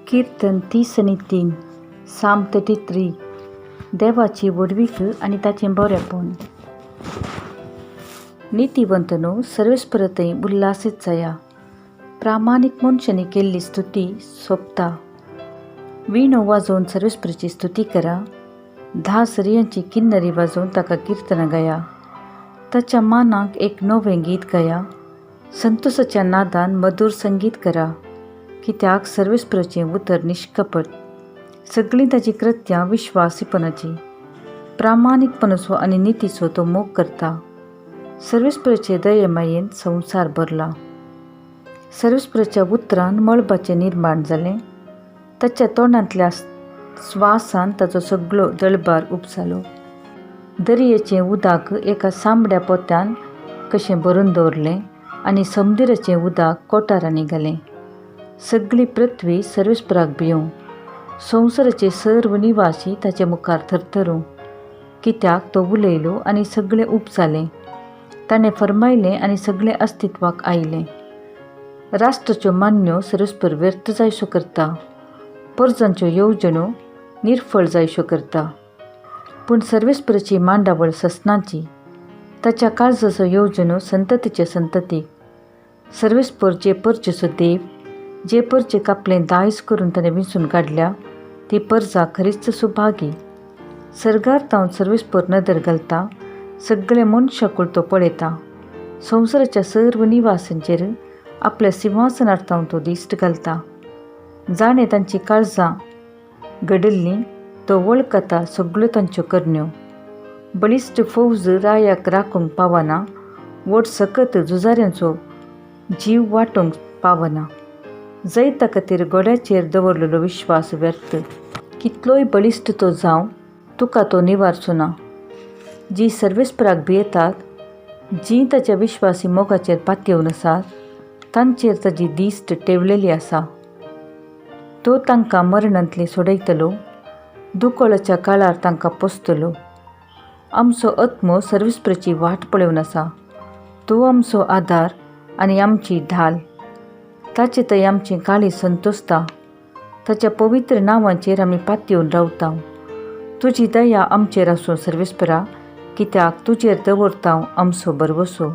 कीर्तन 30 साम 33 देवाची वडवीक आनी ताचें बरेंपण. नितीवंतनो सर्वेस्परतय उल्हासीत जाया. प्रामाणीक मनशांनी केल्ली स्तुती सोंपता. विणो वाजोवन सर्वेस्पराची स्तुती करा. 10 सरयांची किन्नरी वाजोवन ताका कीर्तनां गाया. ताच्या मानाक एक नवें गीत गाया. संतोषाच्या नादान मधुर संगीत करा. कित्याक सर्वेस्पराचें उतर निश्कपट. सगळीं ताची कृत्यां विश्वासीपणाची. प्रामाणीकपणाचो आनी नितीचो तो मोग करता. सर्वेस्पराचे दयेमायेन संवसार भरला. सर्वेस्पराच्या उतरान मळबाचें निर्माण जालें. ताच्या तोंडांतल्या स्वासान ताचो सगळो दळबार उपसालो. दर्याचें उदक एका सामड्या पोत्यान कशें भरून दवरलें आनी समुद्राचें उदक कोठारांनी घालें. सगळी पृथ्वी सर्वेस्पराक भियों. संवसाराचे सर्व निवासी ताचे मुखार थरथरूं. कित्याक तो उलयलो आनी सगळें उपजालें. ताणें फर्मायलें आनी सगळें अस्तित्वाक आयलें. राष्ट्राच्यो मान्यो सर्वेस्पर व्यर्थ जायसो करता. परजांच्यो येवजण्यो निर्फळ जायश्यो करता. पूण सर्वेस्पराची मांडावळ ससनाची. ताच्या काळजाचो येवजण्यो संततीचे संततीक. सर्वेस्पर जे परचेचो देव. जे परचें कापलें दायज करून ताणें विंचून काडल्या ती परजा खरीच सुभागी. सर्गार्थांत सर्वेस्पर नदर घालता. सगळे मनशाकुळ तो पळयता. संवसाराच्या सर्व निवासांचेर आपल्या सिंहासनार्थांत तो दिश्ट घालता. जाणें तांची काळजां घडल्लीं तो वळखता सगळ्यो तांच्यो करण्यो. बळिश्ट फौज रायाक राखूंक पावना. वट सकत झुजाऱ्यांचो जीव वाटूंक पावना. जैता खातीर गोड्याचेर दवरलेलो विश्वास व्यर्थ. कितलोय बळिश्ट तो जावं तुका तो निवारचो ना. जीं सर्वेस्पराक भियेतात, जीं ताच्या विश्वासी मोगाचेर पातयेवन आसात, तांचेर ताजी दिश्ट तेवलेली आसा. तो तांकां मरणांतली सोडयतलो. दुकोळाच्या काळार तांकां पोसतलो. आमचो आत्मो सर्वेस्पराची वाट पळोवन आसा. तो आमचो आदार आनी आमची ढाल. ताचे थंय आमचें काळीज संतोसता. ताच्या पवित्र नांवांचेर आमी पातयेवन रावता. तुजी दया आमचेर आसूं सर्वेस्परा, कित्याक तुजेर दवरता आमचो भरवसो.